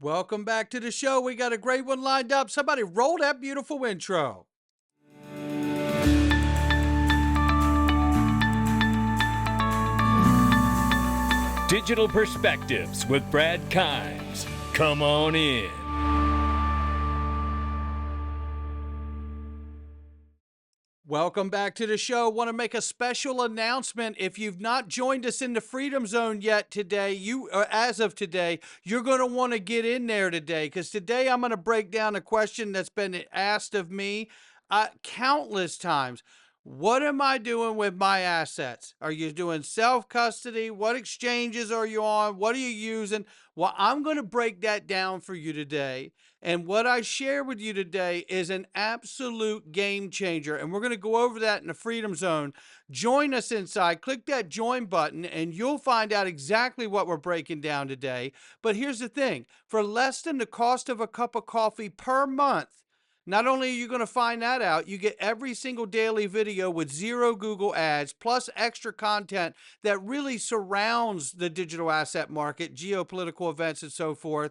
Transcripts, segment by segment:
Welcome back to the show. We got a great one lined up. Somebody roll that beautiful intro. Digital Perspectives with Brad Kimes. Come on in. Welcome back to the show. Want to make a special announcement. If you've not joined us in the Freedom Zone yet today, as of today, you're going to want to get in there today, because today I'm going to break down a question that's been asked of me countless times. What am I doing with my assets? Are you doing self-custody? What exchanges are you on? What are you using? Well, I'm going to break that down for you today. And what I share with you today is an absolute game changer. And we're going to go over that in the Freedom Zone. Join us inside. Click that join button and you'll find out exactly what we're breaking down today. But here's the thing. For less than the cost of a cup of coffee per month, not only are you going to find that out, you get every single daily video with zero Google ads, plus extra content that really surrounds the digital asset market, geopolitical events, and so forth.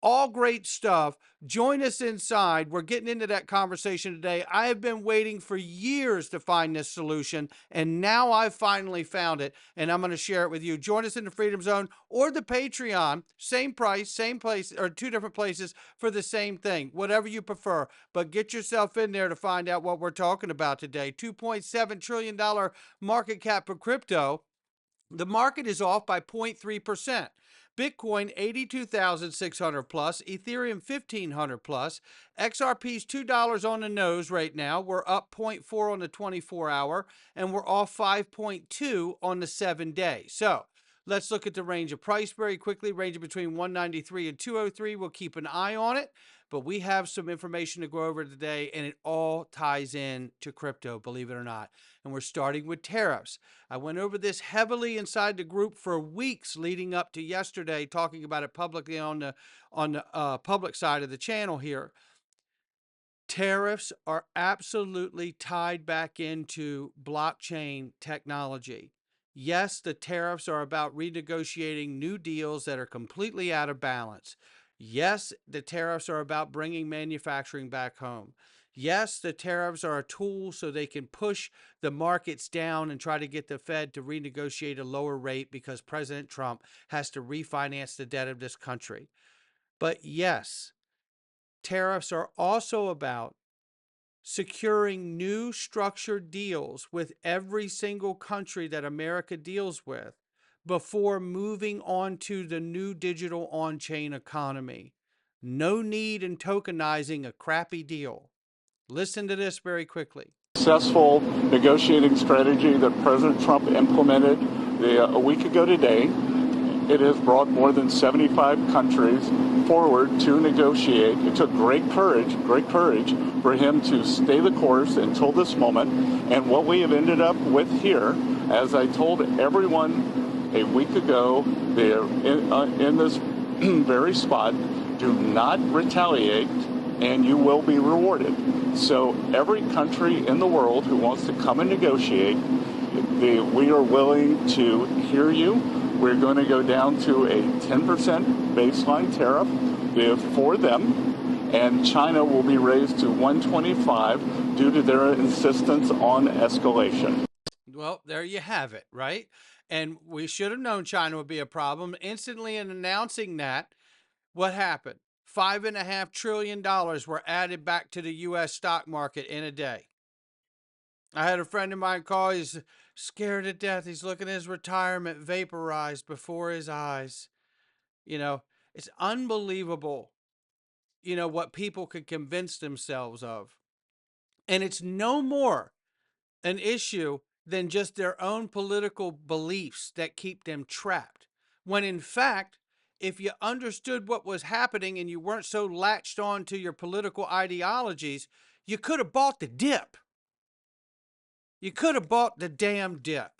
All great stuff. Join us inside. We're getting into that conversation today. I have been waiting for years to find this solution, and now I've finally found it, and I'm going to share it with you. Join us in the Freedom Zone or the Patreon. Same price, same place, or two different places for the same thing, whatever you prefer. But get yourself in there to find out what we're talking about today. $2.7 trillion market cap for crypto. The market is off by 0.3%. Bitcoin 82,600 plus, Ethereum 1,500 plus, XRP's $2 on the nose right now. We're up 0.4 on the 24-hour, and we're off 5.2 on the 7-day. So let's look at the range of price very quickly, ranging between 193 and 203. We'll keep an eye on it, but we have some information to go over today, and it all ties in to crypto, believe it or not. And we're starting with tariffs. I went over this heavily inside the group for weeks leading up to yesterday, talking about it publicly on the public side of the channel here. Tariffs are absolutely tied back into blockchain technology. Yes, the tariffs are about renegotiating new deals that are completely out of balance. Yes, the tariffs are about bringing manufacturing back home. Yes, the tariffs are a tool so they can push the markets down and try to get the Fed to renegotiate a lower rate because President Trump has to refinance the debt of this country. But yes, tariffs are also about securing new structured deals with every single country that America deals with before moving on to the new digital on-chain economy. No need in tokenizing a crappy deal. Listen to this very quickly. Successful negotiating strategy that President Trump implemented a week ago today. It has brought more than 75 countries forward to negotiate. It took great courage for him to stay the course until this moment. And what we have ended up with here, as I told everyone a week ago, they're in this very spot, do not retaliate and you will be rewarded. So every country in the world who wants to come and negotiate, we are willing to hear you. We're going to go down to a 10% baseline tariff for them, and China will be raised to 125 due to their insistence on escalation. Well, there you have it, right? And we should have known China would be a problem. Instantly in announcing that, what happened? $5.5 trillion were added back to the U.S. stock market in a day. I had a friend of mine call. He's scared to death. He's looking at his retirement vaporized before his eyes. You know, it's unbelievable, what people could convince themselves of. And it's no more an issue than just their own political beliefs that keep them trapped. When in fact, if you understood what was happening and you weren't so latched on to your political ideologies, you could have bought the dip. You could have bought the damn dip,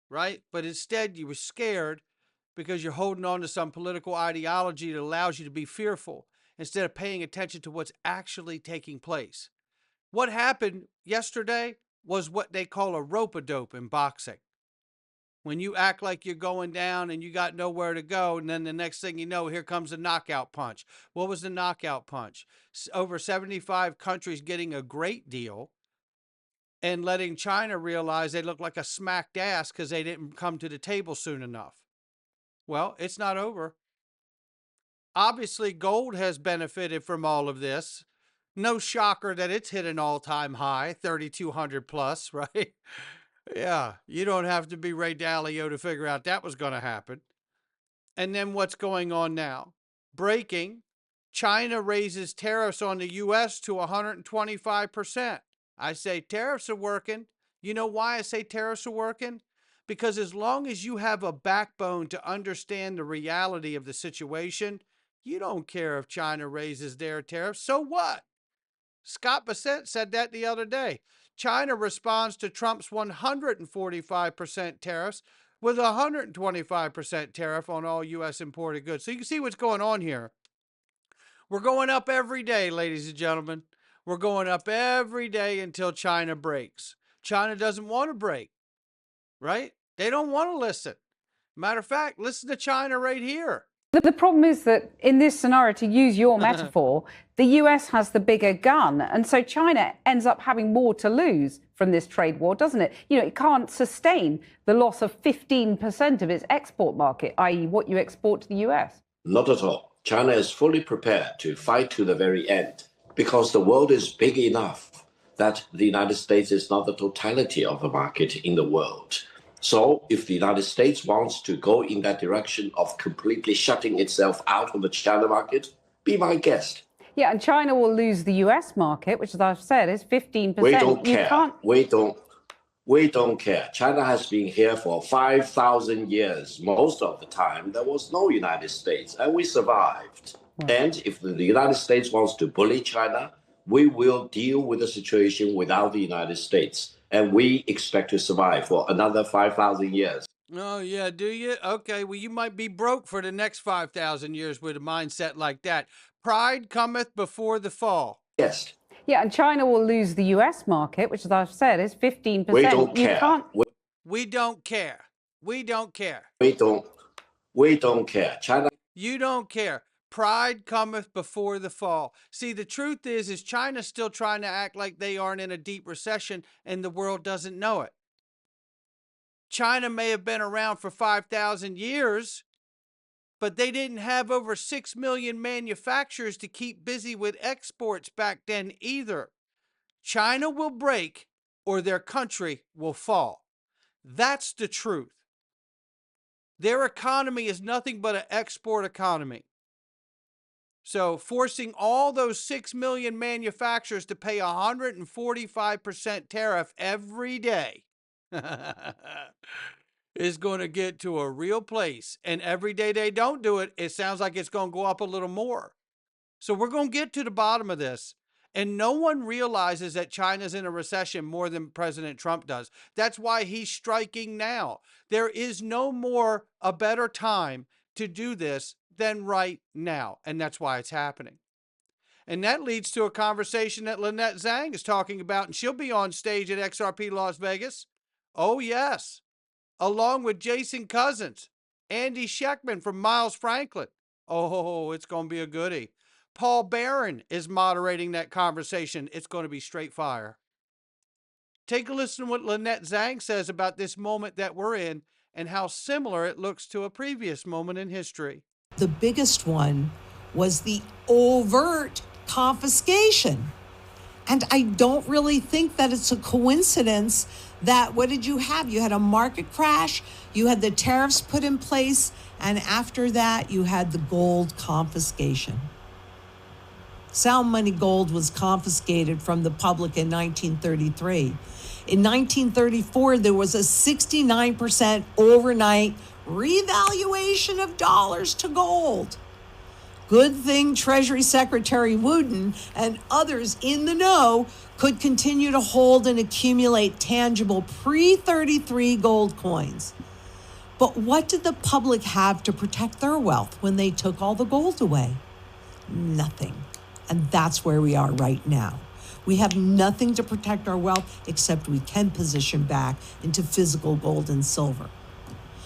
right? But instead you were scared because you're holding on to some political ideology that allows you to be fearful instead of paying attention to what's actually taking place. What happened yesterday was what they call a rope-a-dope in boxing. When you act like you're going down and you got nowhere to go, and then the next thing you know, here comes a knockout punch. What was the knockout punch? Over 75 countries getting a great deal and letting China realize they look like a smacked ass because they didn't come to the table soon enough. Well, it's not over. Obviously, gold has benefited from all of this. No shocker that it's hit an all-time high, 3,200 plus, right? Yeah, you don't have to be Ray Dalio to figure out that was going to happen. And then what's going on now? Breaking, China raises tariffs on the U.S. to 125%. I say tariffs are working. You know why I say tariffs are working? Because as long as you have a backbone to understand the reality of the situation, you don't care if China raises their tariffs. So what? Scott Bassett said that the other day. China responds to Trump's 145% tariffs with a 125% tariff on all U.S. imported goods. So you can see what's going on here. We're going up every day, ladies and gentlemen. We're going up every day until China breaks. China doesn't want to break, right? They don't want to listen. Matter of fact, listen to China right here. The problem is that in this scenario, to use your metaphor, the US has the bigger gun. And so China ends up having more to lose from this trade war, doesn't it? You know, it can't sustain the loss of 15% of its export market, i.e. what you export to the US. Not at all. China is fully prepared to fight to the very end because the world is big enough that the United States is not the totality of the market in the world. So if the United States wants to go in that direction of completely shutting itself out of the China market, be my guest. Yeah, and China will lose the US market, which, as I've said, is 15%. We don't care. We don't care. China has been here for 5,000 years. Most of the time, there was no United States, and we survived. And if the United States wants to bully China, we will deal with the situation without the United States. And we expect to survive for another 5,000 years. Oh, yeah, do you? Okay, well, you might be broke for the next 5,000 years with a mindset like that. Pride cometh before the fall. Yes. Yeah, and China will lose the US market, which, as I've said, is 15%. We don't care. We don't care. We don't care. We don't care. China. You don't care. Pride cometh before the fall. See, the truth is China's still trying to act like they aren't in a deep recession and the world doesn't know it. China may have been around for 5,000 years, but they didn't have over 6 million manufacturers to keep busy with exports back then either. China will break or their country will fall. That's the truth. Their economy is nothing but an export economy. So forcing all those 6 million manufacturers to pay 145% tariff every day is going to get to a real place. And every day they don't do it, it sounds like it's going to go up a little more. So we're going to get to the bottom of this. And no one realizes that China's in a recession more than President Trump does. That's why he's striking now. There is a better time to do this than right now. And that's why it's happening. And that leads to a conversation that Lynette Zhang is talking about, and she'll be on stage at XRP Las Vegas. Oh, yes. Along with Jason Cousins, Andy Scheckman from Miles Franklin. Oh, it's going to be a goodie. Paul Barron is moderating that conversation. It's going to be straight fire. Take a listen to what Lynette Zhang says about this moment that we're in and how similar it looks to a previous moment in history. The biggest one was the overt confiscation. And I don't really think that it's a coincidence that, what did you have? You had a market crash, you had the tariffs put in place, and after that, you had the gold confiscation. Sound money gold was confiscated from the public in 1933. In 1934, there was a 69% overnight revaluation of dollars to gold. Good thing Treasury Secretary Wooten and others in the know could continue to hold and accumulate tangible pre-33 gold coins. But what did the public have to protect their wealth when they took all the gold away? Nothing. And that's where we are right now. We have nothing to protect our wealth except we can position back into physical gold and silver.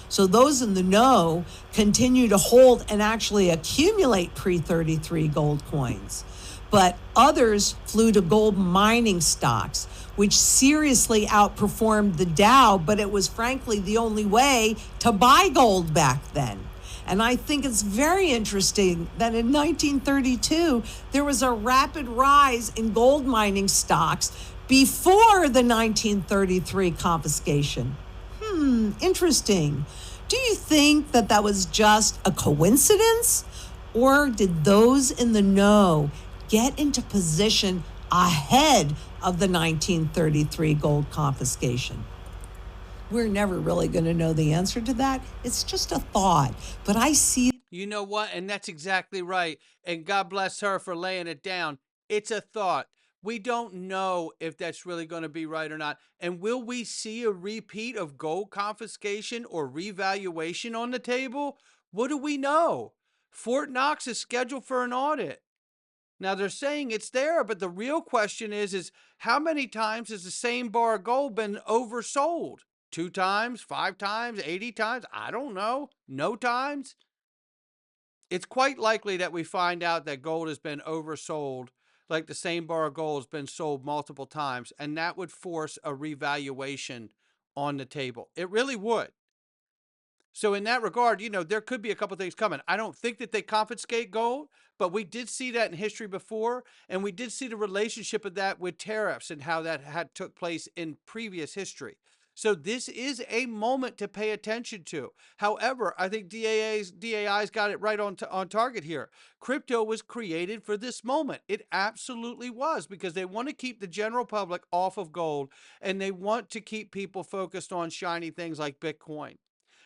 So those in the know continue to hold and actually accumulate pre-33 gold coins. But others flew to gold mining stocks, which seriously outperformed the Dow, but it was frankly the only way to buy gold back then. And I think it's very interesting that in 1932, there was a rapid rise in gold mining stocks before the 1933 confiscation. Interesting. Do you think that that was just a coincidence? Or did those in the know get into position ahead of the 1933 gold confiscation? We're never really going to know the answer to that. It's just a thought. But I see. You know what? And that's exactly right. And God bless her for laying it down. It's a thought. We don't know if that's really going to be right or not. And will we see a repeat of gold confiscation or revaluation on the table? What do we know? Fort Knox is scheduled for an audit. Now they're saying it's there, but the real question is how many times has the same bar of gold been oversold? 2 times, 5 times, 80 times? I don't know. No times? It's quite likely that we find out that gold has been oversold, like the same bar of gold has been sold multiple times, and that would force a revaluation on the table. It really would. So in that regard, there could be a couple things coming. I don't think that they confiscate gold, but we did see that in history before, and we did see the relationship of that with tariffs and how that had took place in previous history. So this is a moment to pay attention to. However, I think DAI's got it right on target here. Crypto was created for this moment. It absolutely was, because they want to keep the general public off of gold, and they want to keep people focused on shiny things like Bitcoin.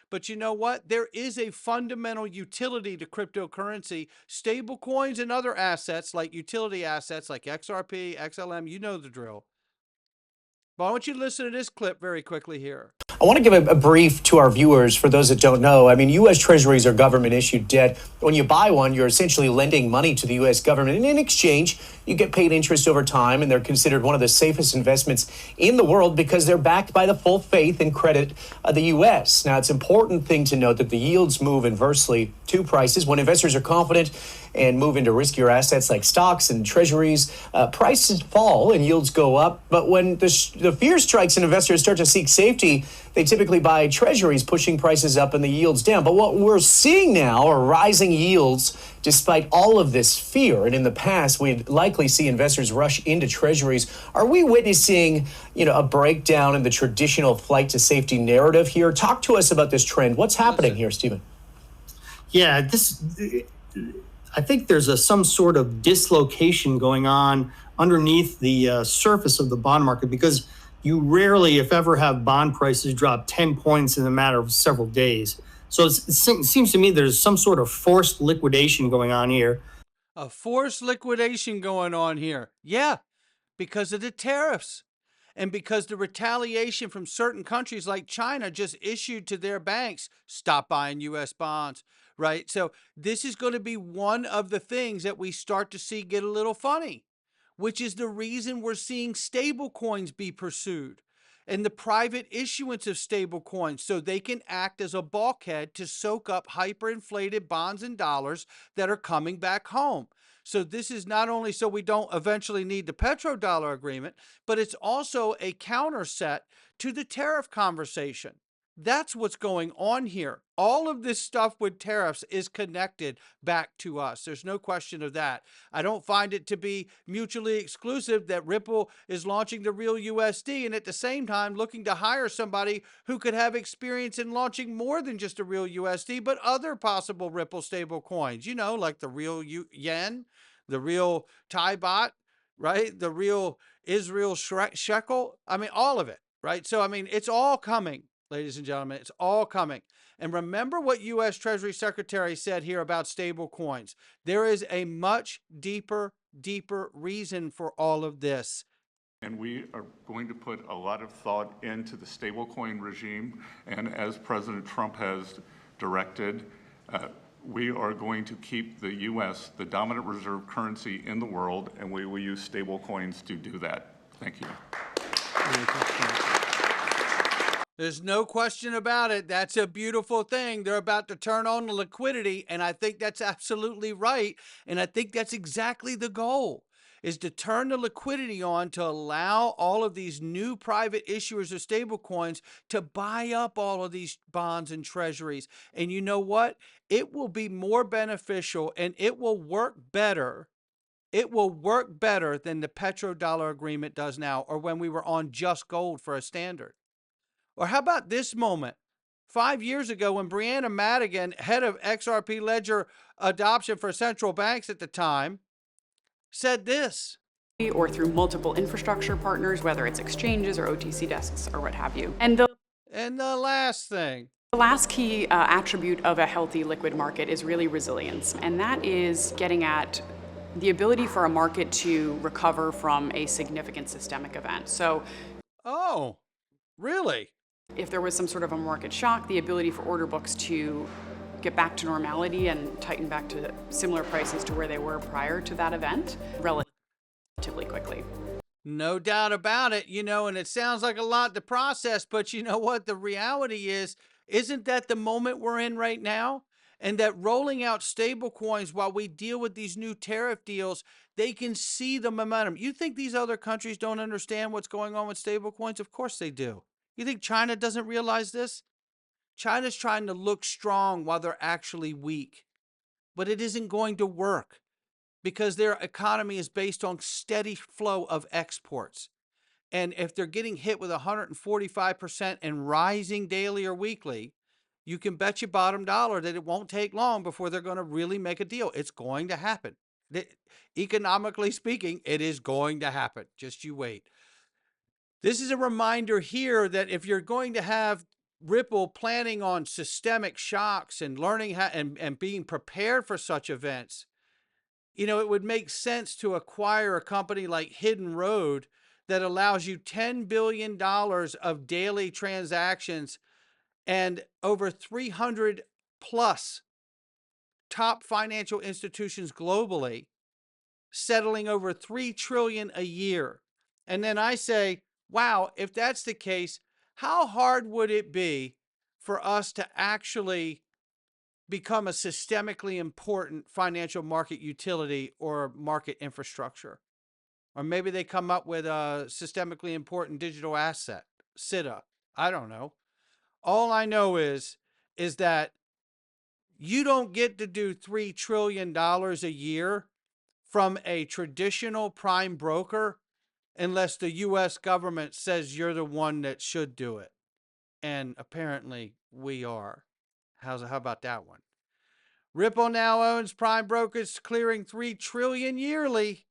But you know what? There is a fundamental utility to cryptocurrency. Stable coins and other assets, like utility assets like XRP, XLM, you know the drill. But I want you to listen to this clip very quickly here. I want to give a brief to our viewers for those that don't know. I mean, U.S. Treasuries are government-issued debt. When you buy one, you're essentially lending money to the U.S. government. And in exchange, you get paid interest over time, and they're considered one of the safest investments in the world because they're backed by the full faith and credit of the U.S. Now, it's an important thing to note that the yields move inversely to prices. When investors are confident and move into riskier assets like stocks and treasuries, prices fall and yields go up. But when the fear strikes and investors start to seek safety, they typically buy treasuries, pushing prices up and the yields down. But what we're seeing now are rising yields despite all of this fear. And in the past, we'd likely see investors rush into treasuries. Are we witnessing, a breakdown in the traditional flight to safety narrative here? Talk to us about this trend. What's happening here, Stephen? Yeah, I think there's some sort of dislocation going on underneath the surface of the bond market, because you rarely, if ever, have bond prices drop 10 points in a matter of several days. So it seems to me there's some sort of forced liquidation going on here. A forced liquidation going on here. Yeah, because of the tariffs. And because the retaliation from certain countries like China just issued to their banks, stop buying U.S. bonds, right? So this is going to be one of the things that we start to see get a little funny, which is the reason we're seeing stable coins be pursued and the private issuance of stable coins, so they can act as a bulkhead to soak up hyperinflated bonds and dollars that are coming back home. So this is not only so we don't eventually need the petrodollar agreement, but it's also a counter set to the tariff conversation. That's what's going on here. All of this stuff with tariffs is connected back to us. There's no question of that. I don't find it to be mutually exclusive that Ripple is launching the real USD and at the same time looking to hire somebody who could have experience in launching more than just a real USD, but other possible Ripple stable coins, like the real yen, the real Thai baht, right? The real Israel shekel. I mean, all of it, right? So, it's all coming. Ladies and gentlemen, it's all coming. And remember what U.S. Treasury Secretary said here about stable coins. There is a much deeper reason for all of this. And we are going to put a lot of thought into the stablecoin regime. And as President Trump has directed, we are going to keep the U.S. the dominant reserve currency in the world, and we will use stablecoins to do that. Thank you. There's no question about it. That's a beautiful thing. They're about to turn on the liquidity, and I think that's absolutely right. And I think that's exactly the goal, is to turn the liquidity on to allow all of these new private issuers of stablecoins to buy up all of these bonds and treasuries. And you know what? It will be more beneficial and it will work better. It will work better than the petrodollar agreement does now, or when we were on just gold for a standard. Or how about this moment? 5 years ago, when Brianna Madigan, head of XRP Ledger adoption for central banks at the time, said this. Or through multiple infrastructure partners, whether it's exchanges or OTC desks or what have you. And the last thing. The last key attribute of a healthy liquid market is really resilience. And that is getting at the ability for a market to recover from a significant systemic event. So, oh, really? If there was some sort of a market shock, the ability for order books to get back to normality and tighten back to similar prices to where they were prior to that event relatively quickly. No doubt about it, and it sounds like a lot to process, but you know what? The reality is, isn't that the moment we're in right now? And that rolling out stable coins while we deal with these new tariff deals, they can see the momentum. You think these other countries don't understand what's going on with stable coins? Of course they do. You think China doesn't realize this? China's trying to look strong while they're actually weak. But it isn't going to work because their economy is based on steady flow of exports. And if they're getting hit with 145% and rising daily or weekly, you can bet your bottom dollar that it won't take long before they're going to really make a deal. It's going to happen. Economically speaking, it is going to happen. Just you wait. This is a reminder here that if you're going to have Ripple planning on systemic shocks and learning how and being prepared for such events, it would make sense to acquire a company like Hidden Road that allows you $10 billion of daily transactions and over 300 plus top financial institutions globally, settling over $3 trillion a year. And then I say, wow, if that's the case, how hard would it be for us to actually become a systemically important financial market utility or market infrastructure? Or maybe they come up with a systemically important digital asset, SITA. I don't know. All I know is that you don't get to do $3 trillion a year from a traditional prime broker unless the U.S. government says you're the one that should do it. And apparently we are. How about that one? Ripple now owns prime brokers clearing $3 trillion yearly.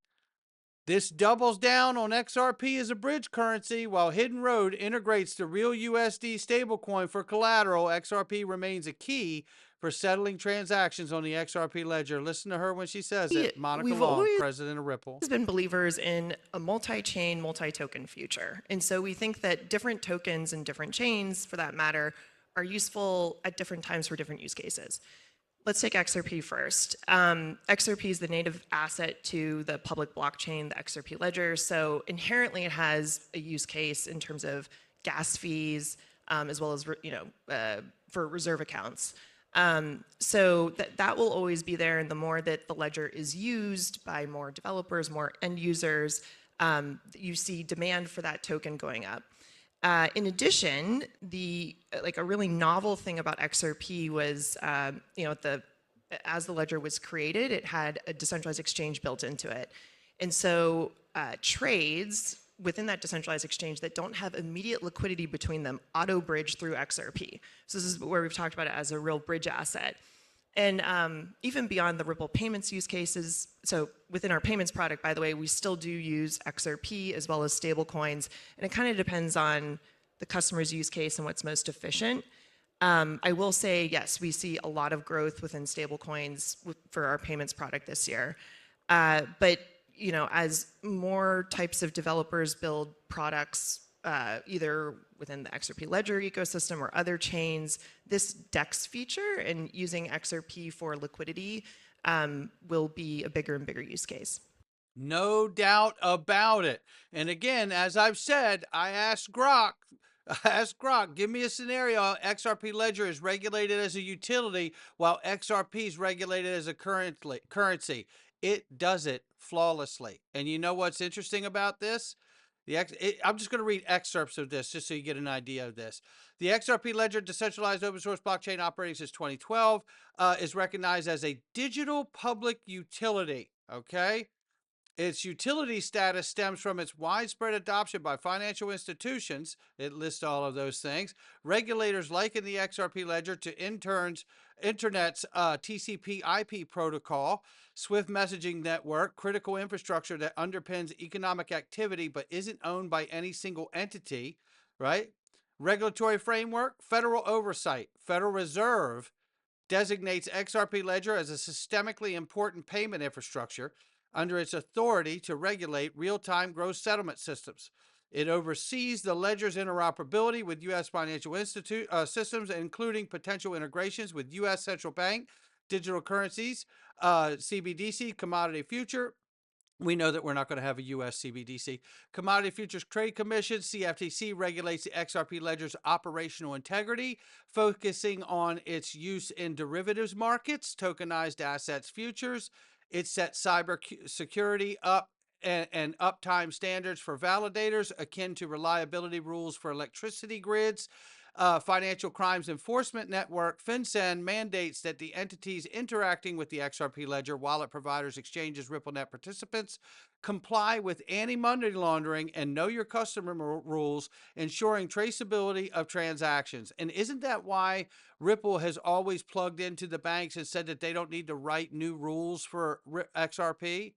This doubles down on XRP as a bridge currency, while Hidden Road integrates the real USD stablecoin for collateral. XRP remains a key for settling transactions on the XRP ledger. Listen to her when she says it. Monica Long, president of Ripple. We've been believers in a multi-chain, multi-token future. And so we think that different tokens and different chains, for that matter, are useful at different times for different use cases. Let's take XRP first. XRP is the native asset to the public blockchain, the XRP ledger. So inherently it has a use case in terms of gas fees, as well as for reserve accounts. So that will always be there, and the more that the ledger is used by more developers, more end users, you see demand for that token going up. In addition, a really novel thing about XRP was, as the ledger was created, it had a decentralized exchange built into it. And so trades within that decentralized exchange that don't have immediate liquidity between them auto-bridge through XRP. So this is where we've talked about it as a real bridge asset. And even beyond the Ripple payments use cases, so within our payments product, by the way, we still do use XRP as well as stablecoins, and it kind of depends on the customer's use case and what's most efficient. I will say, yes, we see a lot of growth within stablecoins for our payments product this year. But as more types of developers build products, either within the XRP Ledger ecosystem or other chains, this DEX feature and using XRP for liquidity will be a bigger and bigger use case. No doubt about it. And again, as I've said, I asked Grok Ask Grok, give me a scenario. XRP Ledger is regulated as a utility while XRP is regulated as a currency. It does it flawlessly. And you know what's interesting about this? I'm just going to read excerpts of this just so you get an idea of this. The XRP Ledger, decentralized open source blockchain operating since 2012, is recognized as a digital public utility. Okay. Its utility status stems from its widespread adoption by financial institutions. It lists all of those things. Regulators liken the XRP Ledger to Internet's TCP/IP protocol, Swift messaging network, critical infrastructure that underpins economic activity but isn't owned by any single entity, right? Regulatory framework, federal oversight, Federal Reserve designates XRP Ledger as a systemically important payment infrastructure under its authority to regulate real-time gross settlement systems. It oversees the ledger's interoperability with U.S. financial systems, including potential integrations with U.S. central bank, digital currencies, CBDC, commodity future. We know that we're not going to have a U.S. CBDC. Commodity Futures Trade Commission, CFTC, regulates the XRP Ledger's operational integrity, focusing on its use in derivatives markets, tokenized assets futures. It sets cyber security up and uptime standards for validators akin to reliability rules for electricity grids. Financial Crimes Enforcement Network, FinCEN, mandates that the entities interacting with the XRP Ledger, wallet providers, exchanges, RippleNet participants, comply with anti-money laundering and know your customer rules, ensuring traceability of transactions. And isn't that why Ripple has always plugged into the banks and said that they don't need to write new rules for XRP?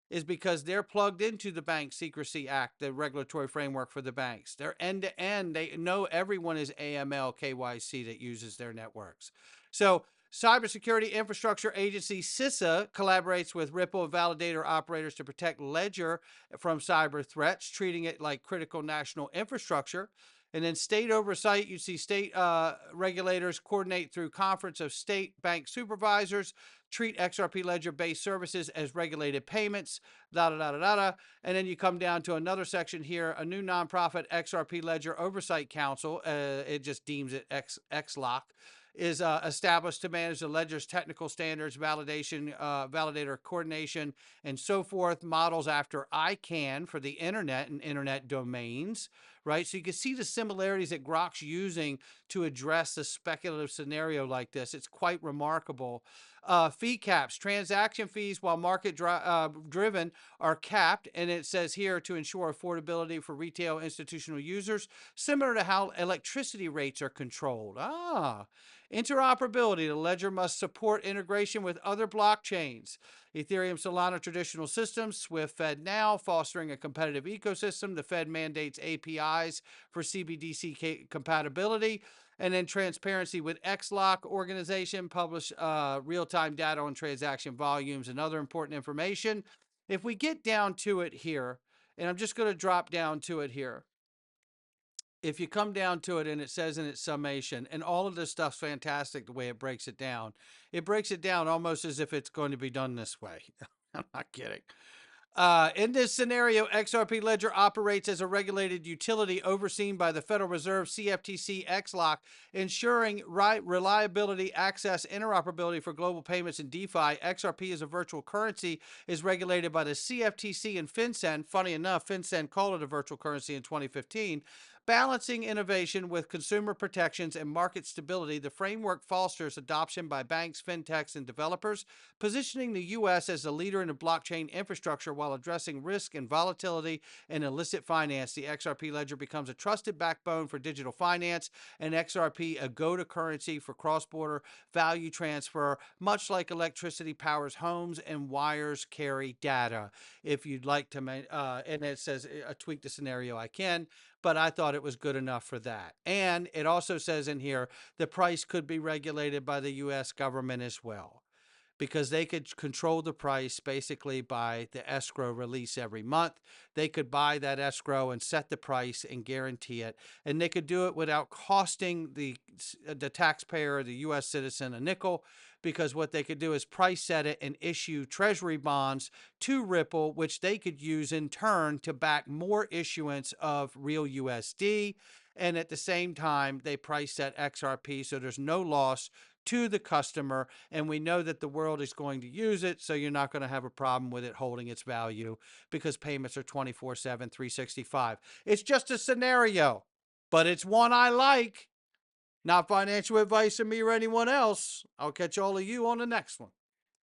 Is because they're plugged into the Bank Secrecy Act, the regulatory framework for the banks. They're end-to-end. They know everyone is AML, KYC that uses their networks. So Cybersecurity Infrastructure Agency, CISA, collaborates with Ripple and validator operators to protect Ledger from cyber threats, treating it like critical national infrastructure. And then state oversight, you see state regulators coordinate through Conference of State Bank Supervisors, treat XRP Ledger-based services as regulated payments, And then you come down to another section here, a new nonprofit XRP Ledger Oversight Council, it just deems it XLOC, is established to manage the ledger's technical standards, validation, validator coordination, and so forth, models after ICANN for the internet and internet domains, right? So you can see the similarities that Grok's using to address the speculative scenario like this. It's quite remarkable. Fee caps, transaction fees while market driven are capped, and it says here to ensure affordability for retail institutional users, similar to how electricity rates are controlled. Interoperability, the ledger must support integration with other blockchains. Ethereum, Solana traditional systems, Swift, FedNow, fostering a competitive ecosystem. The Fed mandates APIs for CBDC compatibility. And then transparency with XLOC organization, publish real-time data on transaction volumes and other important information. If we get down to it here, and I'm just going to drop down to it here. If you come down to it and it says in its summation, and all of this stuff's fantastic the way it breaks it down almost as if it's going to be done this way. I'm not kidding. In this scenario, XRP Ledger operates as a regulated utility overseen by the Federal Reserve, CFTC, XLOC, ensuring reliability, access, interoperability for global payments and DeFi. XRP as a virtual currency is regulated by the CFTC and FinCEN. Funny enough, FinCEN called it a virtual currency in 2015. Balancing innovation with consumer protections and market stability, the framework fosters adoption by banks, fintechs, and developers, positioning the U.S. as a leader in the blockchain infrastructure while addressing risk and volatility and illicit finance. The XRP Ledger becomes a trusted backbone for digital finance, and XRP a go-to currency for cross-border value transfer, much like electricity powers homes and wires carry data. If you'd like to, and it says, tweak the scenario, I can. But I thought it was good enough for that. And it also says in here, the price could be regulated by the U.S. government as well, because they could control the price basically by the escrow release every month. They could buy that escrow and set the price and guarantee it. And they could do it without costing the taxpayer, the U.S. citizen, a nickel, because what they could do is price set it and issue treasury bonds to Ripple, which they could use in turn to back more issuance of real USD. And at the same time, they price set XRP so there's no loss to the customer. And we know that the world is going to use it, so you're not going to have a problem with it holding its value because payments are 24/7, 365. It's just a scenario, but it's one I like. Not financial advice from me or anyone else. I'll catch all of you on the next one.